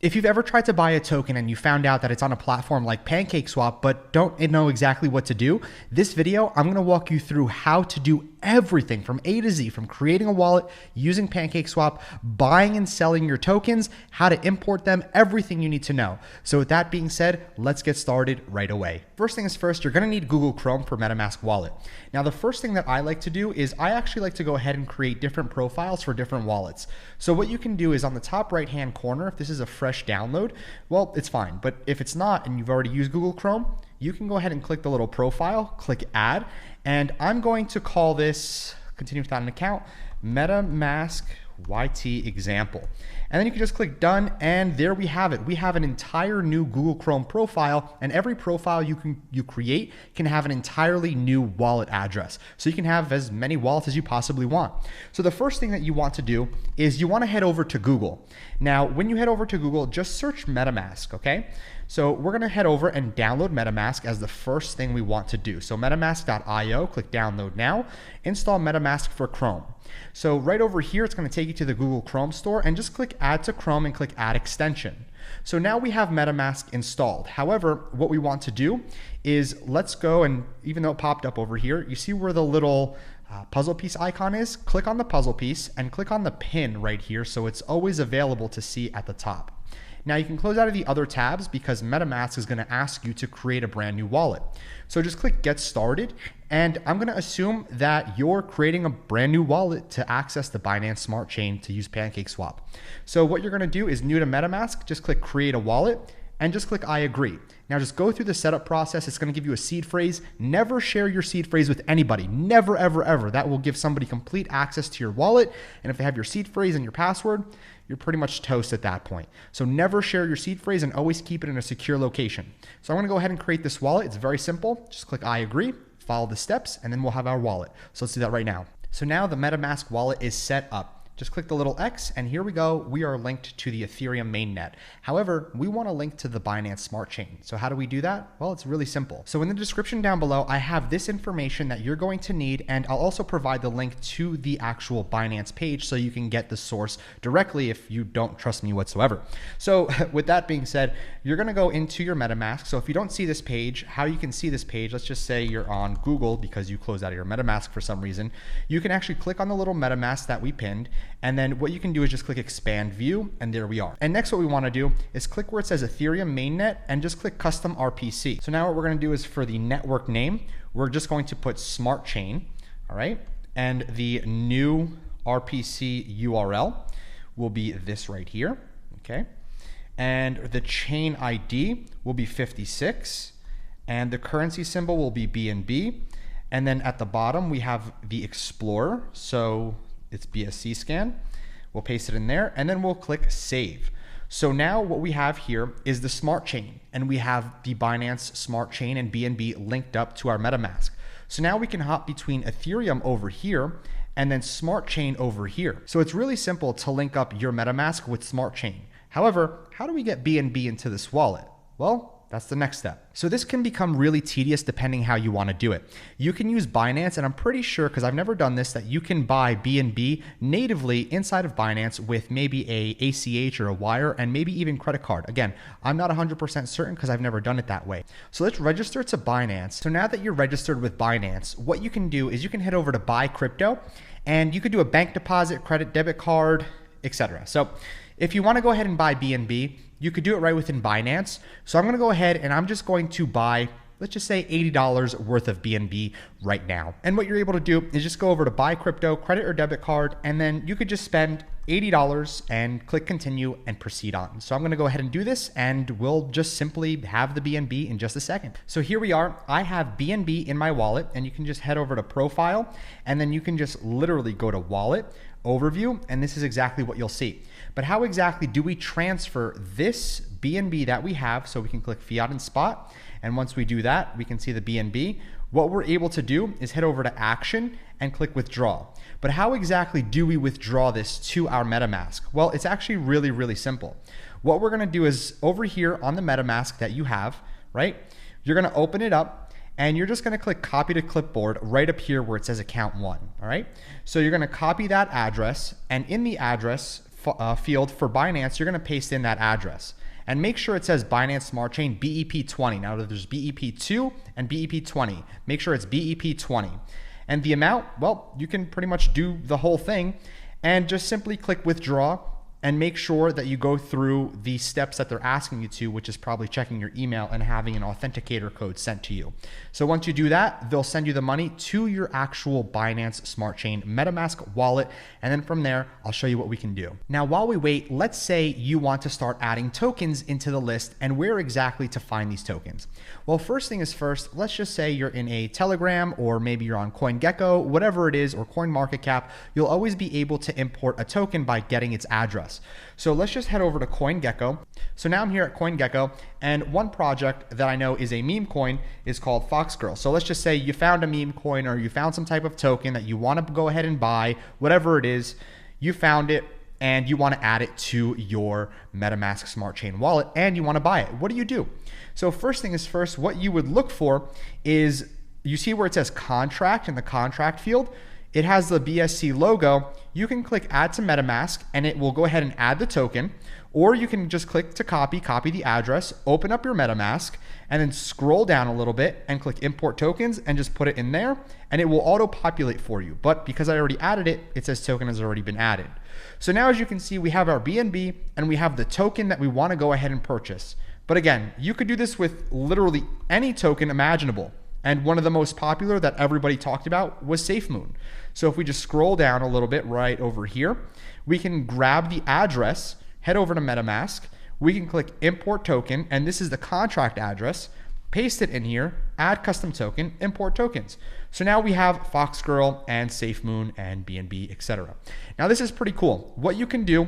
If you've ever tried to buy a token and you found out that it's on a platform like PancakeSwap but don't know exactly what to do, this video, I'm gonna walk you through how to do everything from A to Z, from creating a wallet, using PancakeSwap, buying and selling your tokens, how to import them, everything you need to know. So with that being said, let's get started right away. First thing is first, you're gonna need Google Chrome for Metamask Wallet. Now, the first thing that I like to do is I actually like to go ahead and create different profiles for different wallets. So what you can do is on the top right-hand corner, if this is a fresh download, well, it's fine. But if it's not and you've already used Google Chrome, you can go ahead and click the little profile, click add, and I'm going to call this, continue without an account, Metamask YT example. And then you can just click done, and there we have it. We have an entire new Google Chrome profile, and every profile you create can have an entirely new wallet address. So you can have as many wallets as you possibly want. So the first thing that you want to do is you want to head over to Google. Now, when you head over to Google, just search MetaMask, okay? So we're gonna head over and download MetaMask as the first thing we want to do. So metamask.io, click download now, install MetaMask for Chrome. So right over here, it's gonna take you to the Google Chrome store and just click add to Chrome and click add extension. So now we have MetaMask installed. However, what we want to do is let's go, and even though it popped up over here, you see where the little puzzle piece icon is? Click on the puzzle piece and click on the pin right here so it's always available to see at the top. Now you can close out of the other tabs because MetaMask is going to ask you to create a brand new wallet. So just click get started, and I'm going to assume that you're creating a brand new wallet to access the Binance Smart Chain to use PancakeSwap. So what you're going to do is new to MetaMask, just click create a wallet and just click I agree. Now just go through the setup process. It's going to give you a seed phrase. Never share your seed phrase with anybody. Never, ever, ever. That will give somebody complete access to your wallet. And if they have your seed phrase and your password, you're pretty much toast at that point. So never share your seed phrase and always keep it in a secure location. So I'm going to go ahead and create this wallet. It's very simple. Just click I agree, follow the steps, and then we'll have our wallet. So let's do that right now. So now the MetaMask wallet is set up. Just click the little X, and here we go. We are linked to the Ethereum mainnet. However, we want to link to the Binance Smart Chain. So how do we do that? Well, it's really simple. So in the description down below, I have this information that you're going to need, and I'll also provide the link to the actual Binance page so you can get the source directly if you don't trust me whatsoever. So with that being said, you're going to go into your MetaMask. So if you don't see this page, how you can see this page, let's just say you're on Google because you closed out of your MetaMask for some reason. You can actually click on the little MetaMask that we pinned, and then what you can do is just click expand view, and there we are. And next what we want to do is click where it says Ethereum mainnet and just click custom RPC. So now what we're going to do is for the network name, we're just going to put smart chain, all right? And the new RPC URL will be this right here, okay? And the chain ID will be 56, and the currency symbol will be BNB. And then at the bottom, we have the Explorer. So it's BSC scan. We'll paste it in there, and then we'll click save. So now what we have here is the smart chain, and we have the Binance Smart Chain and BNB linked up to our MetaMask. So now we can hop between Ethereum over here and then Smart Chain over here. So it's really simple to link up your MetaMask with Smart Chain. However, how do we get BNB into this wallet? Well, that's the next step. So this can become really tedious depending how you want to do it. You can use Binance, and I'm pretty sure, because I've never done this, that you can buy BNB natively inside of Binance with maybe a ACH or a wire and maybe even credit card. Again, I'm not 100% certain because I've never done it that way. So let's register to Binance. So now that you're registered with Binance, what you can do is you can head over to buy crypto, and you could do a bank deposit, credit, debit card, etc. So if you want to go ahead and buy BNB, you could do it right within Binance. So I'm going to go ahead and I'm just going to buy, let's just say $80 worth of BNB right now. And what you're able to do is just go over to buy crypto, credit or debit card, and then you could just spend $80 and click continue and proceed on. So I'm going to go ahead and do this, and we'll just simply have the BNB in just a second. So here we are. I have BNB in my wallet, and you can just head over to profile, and then you can just literally go to wallet overview, and this is exactly what you'll see. But how exactly do we transfer this BNB that we have? So we can click fiat and spot, and once we do that, we can see the BNB. What we're able to do is head over to action and click withdraw. But how exactly do we withdraw this to our MetaMask? Well, it's actually really, really simple. What we're gonna do is over here on the MetaMask that you have, right? You're gonna open it up, and you're just gonna click copy to clipboard right up here where it says account 1, all right? So you're gonna copy that address, and in the address field for Binance, you're going to paste in that address. And make sure it says Binance Smart Chain BEP20. Now there's BEP2 and BEP20. Make sure it's BEP20. And the amount, well, you can pretty much do the whole thing and just simply click withdraw and make sure that you go through the steps that they're asking you to, which is probably checking your email and having an authenticator code sent to you. So once you do that, they'll send you the money to your actual Binance Smart Chain MetaMask wallet. And then from there, I'll show you what we can do. Now, while we wait, let's say you want to start adding tokens into the list and where exactly to find these tokens. Well, first thing is first, let's just say you're in a Telegram or maybe you're on CoinGecko, whatever it is, or CoinMarketCap, you'll always be able to import a token by getting its address. So let's just head over to CoinGecko. So now I'm here at CoinGecko, and one project that I know is a meme coin is called Foxgirl. So let's just say you found a meme coin or you found some type of token that you want to go ahead and buy, whatever it is, you found it and you want to add it to your MetaMask Smart Chain wallet and you want to buy it. What do? So first thing is first, what you would look for is, you see where it says contract in the contract field? It has the BSC logo. You can click add to MetaMask and it will go ahead and add the token, or you can just click to copy the address, open up your MetaMask, and then scroll down a little bit and click import tokens and just put it in there and it will auto populate for you. But because I already added it, it says token has already been added. So now as you can see, we have our BNB and we have the token that we want to go ahead and purchase. But again, you could do this with literally any token imaginable. And one of the most popular that everybody talked about was SafeMoon. So if we just scroll down a little bit right over here, we can grab the address, head over to MetaMask, we can click import token, and this is the contract address, paste it in here, add custom token, import tokens. So now we have Foxgirl and SafeMoon and BNB, etc. Now this is pretty cool. What you can do,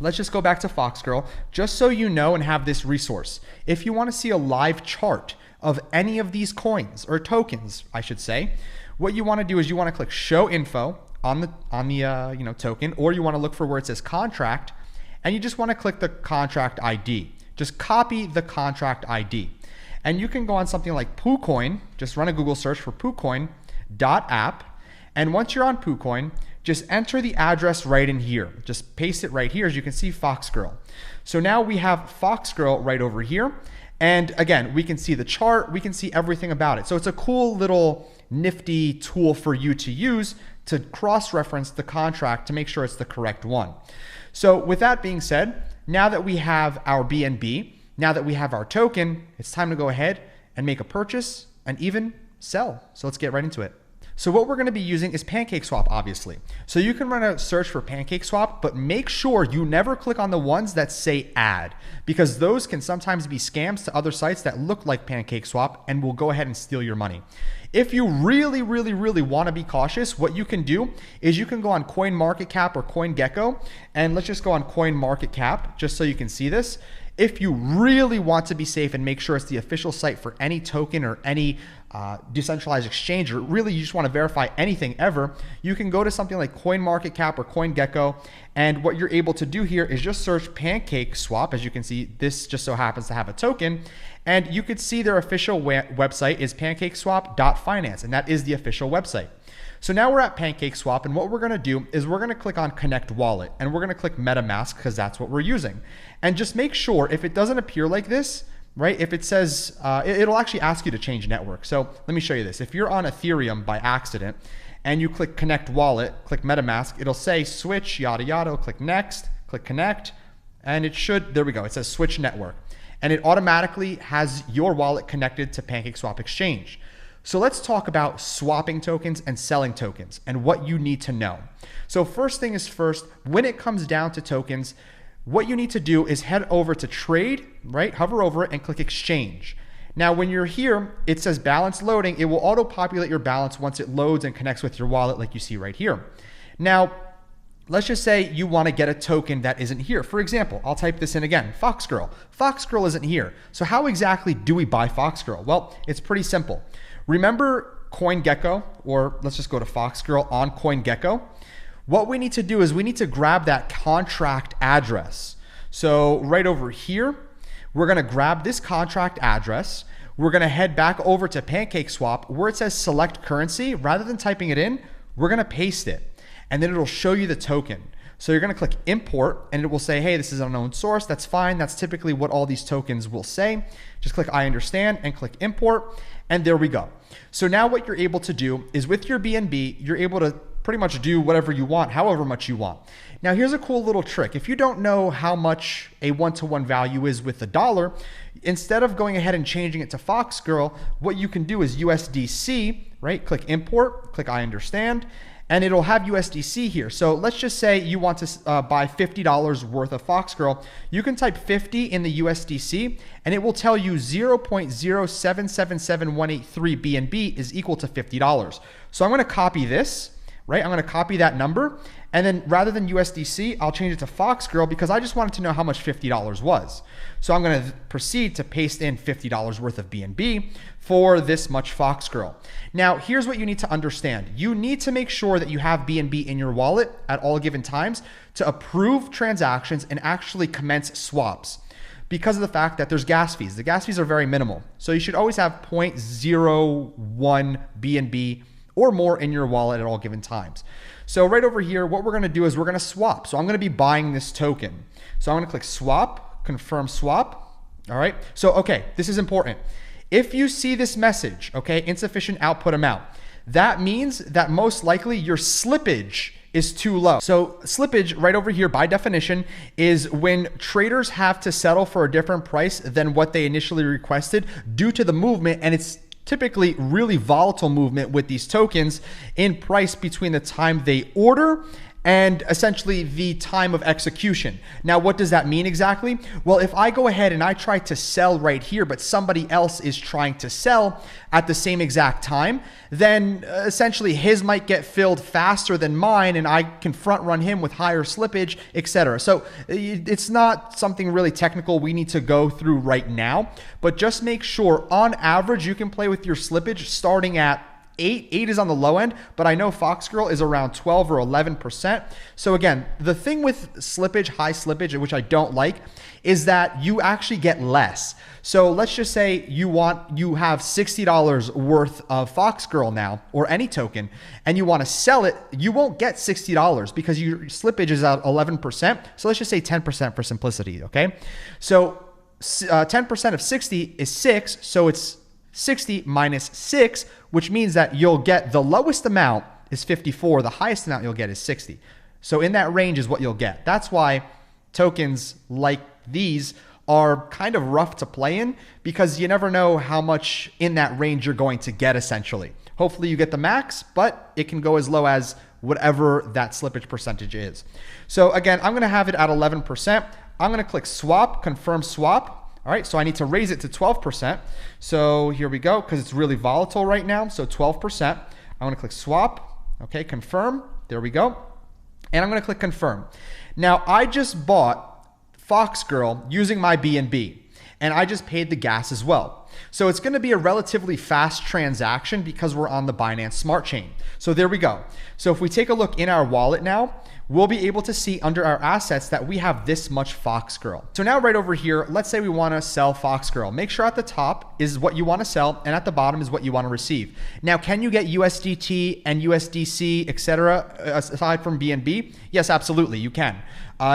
let's just go back to Foxgirl, just so you know and have this resource. If you want to see a live chart of any of these coins or tokens, I should say, what you want to do is you want to click show info on the token, or you want to look for where it says contract, and you just want to click the contract ID. Just copy the contract ID, and you can go on something like PooCoin. Just run a Google search for PooCoin.app, and once you're on PooCoin, just enter the address right in here. Just paste it right here. As you can see, Foxgirl. So now we have Foxgirl right over here. And again, we can see the chart, we can see everything about it. So it's a cool little nifty tool for you to use to cross-reference the contract to make sure it's the correct one. So with that being said, now that we have our BNB, now that we have our token, it's time to go ahead and make a purchase and even sell. So let's get right into it. So what we're going to be using is PancakeSwap, obviously. So you can run a search for PancakeSwap, but make sure you never click on the ones that say add, because those can sometimes be scams to other sites that look like PancakeSwap and will go ahead and steal your money. If you really want to be cautious, what you can do is you can go on CoinMarketCap or CoinGecko, and let's just go on CoinMarketCap just so you can see this. If you really want to be safe and make sure it's the official site for any token or any decentralized exchange, or really you just want to verify anything ever, you can go to something like CoinMarketCap or CoinGecko, and what you're able to do here is just search PancakeSwap. As you can see, this just so happens to have a token, and you could see their official website is PancakeSwap.finance, and that is the official website. So now we're at PancakeSwap, and what we're going to do is we're going to click on Connect Wallet, and we're going to click MetaMask because that's what we're using. And just make sure if it doesn't appear like this, right? If it says, it'll actually ask you to change network. So let me show you this. If you're on Ethereum by accident and you click Connect Wallet, click MetaMask, it'll say switch, yada, yada, click next, click connect, and it should, there we go. It says switch network, and it automatically has your wallet connected to PancakeSwap Exchange. So let's talk about swapping tokens and selling tokens and what you need to know. So first thing is first, when it comes down to tokens, what you need to do is head over to trade, right? Hover over it and click exchange. Now, when you're here, it says balance loading. It will auto-populate your balance once it loads and connects with your wallet like you see right here. Now, let's just say you want to get a token that isn't here. For example, I'll type this in again, Foxgirl. Foxgirl isn't here. So how exactly do we buy Foxgirl? Well, it's pretty simple. Remember CoinGecko, or let's just go to Foxgirl on CoinGecko. What we need to do is we need to grab that contract address. So right over here, we're going to grab this contract address. We're going to head back over to PancakeSwap where it says select currency. Rather than typing it in, we're going to paste it, and then it'll show you the token. So you're going to click import and it will say, hey, this is an unknown source. That's fine. That's typically what all these tokens will say. Just click I understand and click import. And there we go. So now what you're able to do is with your BNB, you're able to pretty much do whatever you want, however much you want. Now here's a cool little trick. If you don't know how much a one-to-one value is with the dollar, instead of going ahead and changing it to Foxgirl, what you can do is USDC, right? Click import, click I understand, and it'll have USDC here. So let's just say you want to buy $50 worth of Foxgirl. You can type 50 in the USDC and it will tell you 0.0777183 BNB is equal to $50. So I'm going to copy this, right? I'm going to copy that number. And then rather than USDC, I'll change it to Foxgirl because I just wanted to know how much $50 was. So I'm going to proceed to paste in $50 worth of BNB for this much Foxgirl. Now, here's what you need to understand. You need to make sure that you have BNB in your wallet at all given times to approve transactions and actually commence swaps because of the fact that there's gas fees. The gas fees are very minimal. So you should always have 0.01 BNB or more in your wallet at all given times. So right over here, what we're going to do is we're going to swap. So I'm going to be buying this token. So I'm going to click swap, confirm swap. All right. So, okay, this is important. If you see this message, okay, insufficient output amount, that means that most likely your slippage is too low. So slippage right over here by definition is when traders have to settle for a different price than what they initially requested due to the movement, and it's typically really volatile movement with these tokens in price between the time they order and essentially the time of execution. Now, what does that mean exactly? Well, if I go ahead and I try to sell right here, but somebody else is trying to sell at the same exact time, then essentially his might get filled faster than mine and I can front run him with higher slippage, etc. So it's not something really technical we need to go through right now, but just make sure on average you can play with your slippage starting at 8 is on the low end, but I know Foxgirl is around 12 or 11%. So again, the thing with slippage, high slippage, which I don't like, is that you actually get less. So let's just say you have $60 worth of Foxgirl now, or any token, and you want to sell it, you won't get $60 because your slippage is at 11%. So let's just say 10% for simplicity, okay? So 10% of 60 is 6, so it's 60 minus 6, which means that you'll get the lowest amount is 54. The highest amount you'll get is 60. So in that range is what you'll get. That's why tokens like these are kind of rough to play in because you never know how much in that range you're going to get essentially. Hopefully you get the max, but it can go as low as whatever that slippage percentage is. So again, I'm going to have it at 11%. I'm going to click swap, confirm swap. All right, so I need to raise it to 12%. So here we go, because it's really volatile right now. So 12%. I'm going to click swap. Okay, confirm. There we go. And I'm going to click confirm. Now, I just bought Foxgirl using my BNB, and I just paid the gas as well. So it's going to be a relatively fast transaction because we're on the Binance Smart Chain. So there we go. So if we take a look in our wallet now, we'll be able to see under our assets that we have this much Foxgirl. So now right over here, let's say we want to sell Foxgirl. Make sure at the top is what you want to sell and at the bottom is what you want to receive. Now, can you get USDT and USDC, etc., aside from BNB? Yes, absolutely, you can.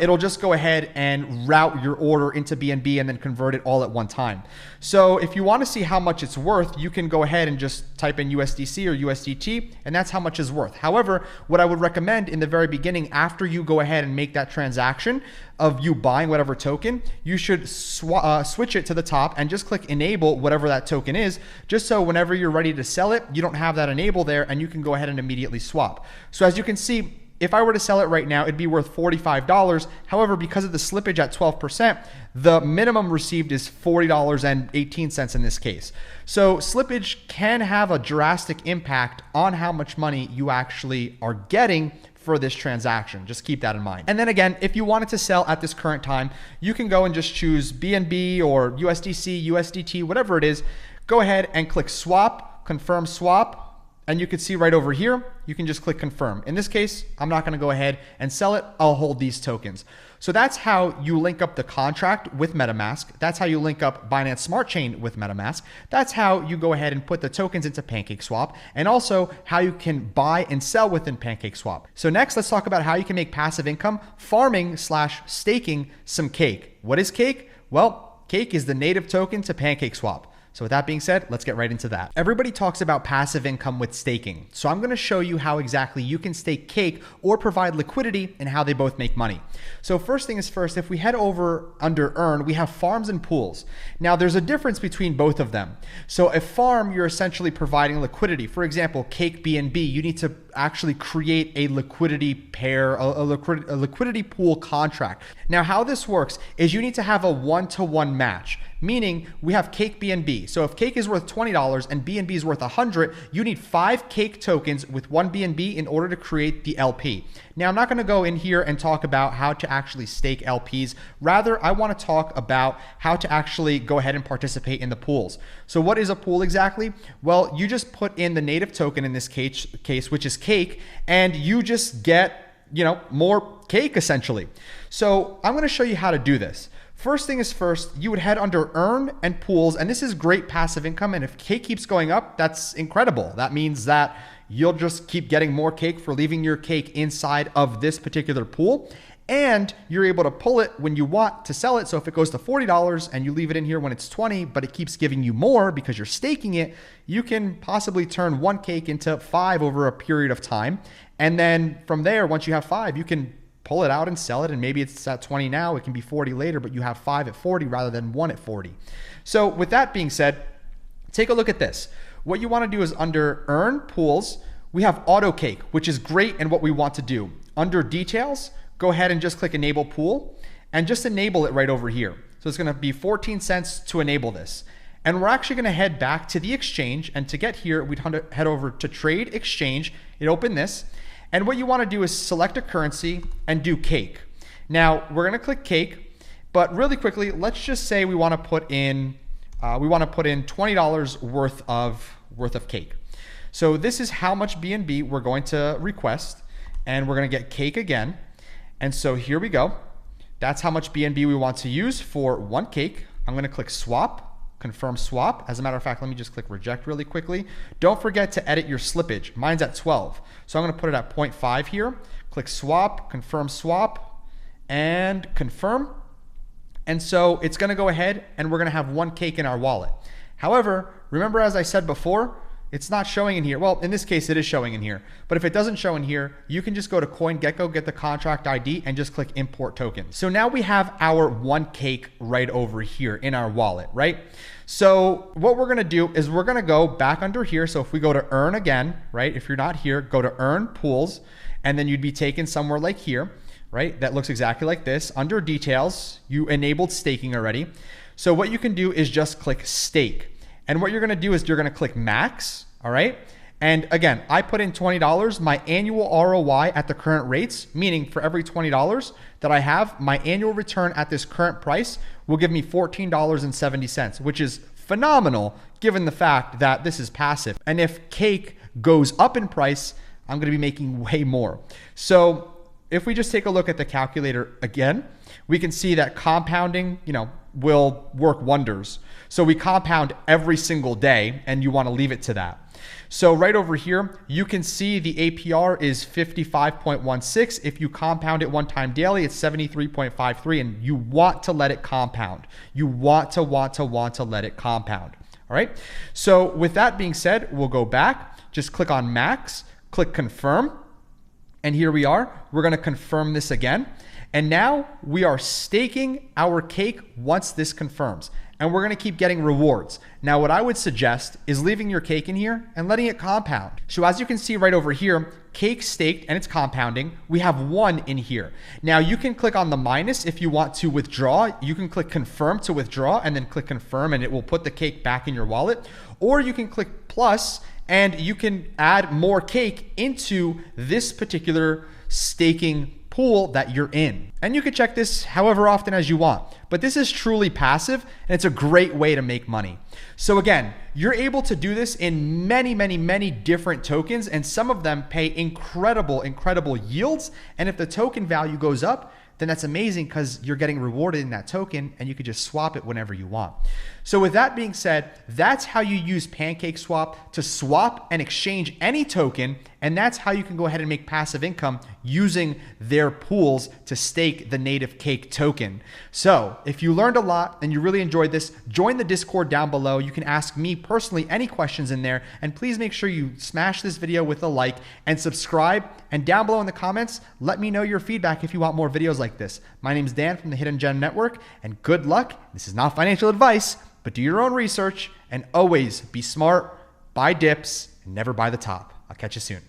It'll just go ahead and route your order into BNB and then convert it all at one time. So if you want to see how much it's worth, you can go ahead and just type in USDC or USDT, and that's how much it's worth. However, what I would recommend in the very beginning, after you go ahead and make that transaction of you buying whatever token, you should switch it to the top and just click enable whatever that token is, just so whenever you're ready to sell it, you don't have that enable there and you can go ahead and immediately swap. So as you can see, if I were to sell it right now, it'd be worth $45. However, because of the slippage at 12%, the minimum received is $40.18 in this case. So slippage can have a drastic impact on how much money you actually are getting for this transaction. Just keep that in mind. And then again, if you wanted to sell at this current time, you can go and just choose BNB or USDC, USDT, whatever it is. Go ahead and click swap, confirm swap. And you can see right over here, you can just click confirm. In this case, I'm not gonna go ahead and sell it. I'll hold these tokens. So that's how you link up the contract with Metamask. That's how you link up Binance Smart Chain with Metamask. That's how you go ahead and put the tokens into PancakeSwap, and also how you can buy and sell within PancakeSwap. So next, let's talk about how you can make passive income farming/staking some cake. What is cake? Well, cake is the native token to PancakeSwap. So with that being said, let's get right into that. Everybody talks about passive income with staking. So I'm going to show you how exactly you can stake cake or provide liquidity and how they both make money. So first thing is first, if we head over under earn, we have farms and pools. Now there's a difference between both of them. So a farm, you're essentially providing liquidity. For example, cake BNB, you need to actually create a liquidity pair, a liquidity pool contract. Now how this works is you need to have a one-to-one match. Meaning we have cake BNB. So if cake is worth $20 and BNB is worth 100, you need 5 cake tokens with 1 BNB in order to create the LP. Now I'm not going to go in here and talk about how to actually stake LPs. Rather, I want to talk about how to actually go ahead and participate in the pools. So what is a pool exactly? Well, you just put in the native token in this case, which is cake, and you just get, more cake essentially. So I'm going to show you how to do this. First thing is first, you would head under earn and pools, and this is great passive income. And if cake keeps going up, that's incredible. That means that you'll just keep getting more cake for leaving your cake inside of this particular pool. And you're able to pull it when you want to sell it. So if it goes to $40 and you leave it in here when it's 20, but it keeps giving you more because you're staking it, you can possibly turn 1 cake into 5 over a period of time. And then from there, once you have 5, you can pull it out and sell it, and maybe it's at 20 now, it can be 40 later, but you have 5 at 40 rather than 1 at 40. So with that being said, take a look at this. What you want to do is under earn pools, we have auto cake, which is great and what we want to do. Under details, go ahead and just click enable pool and just enable it right over here. So it's going to be 14 cents to enable this. And we're actually going to head back to the exchange, and to get here, we'd head over to trade exchange. It opened this. And what you want to do is select a currency and do cake. Now we're going to click cake, but really quickly, let's just say we want to put in $20 worth of cake. So this is how much BNB we're going to request, and we're going to get cake again. And so here we go. That's how much BNB we want to use for 1 cake. I'm going to click swap. Confirm swap. As a matter of fact, let me just click reject really quickly. Don't forget to edit your slippage. Mine's at 12. So I'm going to put it at 0.5 here. Click swap, confirm swap, and confirm. And so it's going to go ahead and we're going to have 1 cake in our wallet. However, remember, as I said before, it's not showing in here. Well, in this case, it is showing in here. But if it doesn't show in here, you can just go to CoinGecko, get the contract ID, and just click import token. So now we have our 1 cake right over here in our wallet, right? So what we're going to do is we're going to go back under here. So if we go to earn again, right? If you're not here, go to earn pools, and then you'd be taken somewhere like here, right? That looks exactly like this. Under details, you enabled staking already. So what you can do is just click stake. And what you're going to do is you're going to click max, all right? And again, I put in $20. My annual ROI at the current rates, meaning for every $20 that I have, my annual return at this current price will give me $14.70, which is phenomenal given the fact that this is passive. And if cake goes up in price, I'm going to be making way more. So if we just take a look at the calculator again, we can see that compounding, will work wonders. So we compound every single day, and you want to leave it to that. So right over here, you can see the APR is 55.16. If you compound it 1 time daily, it's 73.53, and you want to let it compound. You want to let it compound. All right. So with that being said, we'll go back, just click on max, click confirm. And here we are. We're going to confirm this again. And now we are staking our cake once this confirms. And we're going to keep getting rewards. Now, what I would suggest is leaving your cake in here and letting it compound. So as you can see right over here, cake staked and it's compounding. We have 1 in here. Now you can click on the minus if you want to withdraw. You can click confirm to withdraw and then click confirm, and it will put the cake back in your wallet. Or you can click plus and you can add more cake into this particular staking pool that you're in. And you can check this however often as you want, but this is truly passive and it's a great way to make money. So again, you're able to do this in many different tokens, and some of them pay incredible yields. And if the token value goes up, then that's amazing because you're getting rewarded in that token and you could just swap it whenever you want. So with that being said, that's how you use PancakeSwap to swap and exchange any token. And that's how you can go ahead and make passive income using their pools to stake the native cake token. So if you learned a lot and you really enjoyed this, join the Discord down below. You can ask me personally any questions in there. And please make sure you smash this video with a like and subscribe. And down below in the comments, let me know your feedback if you want more videos like this. My name is Dan from the Hidden Gem Network, and good luck. This is not financial advice, but do your own research and always be smart, buy dips, and never buy the top. I'll catch you soon.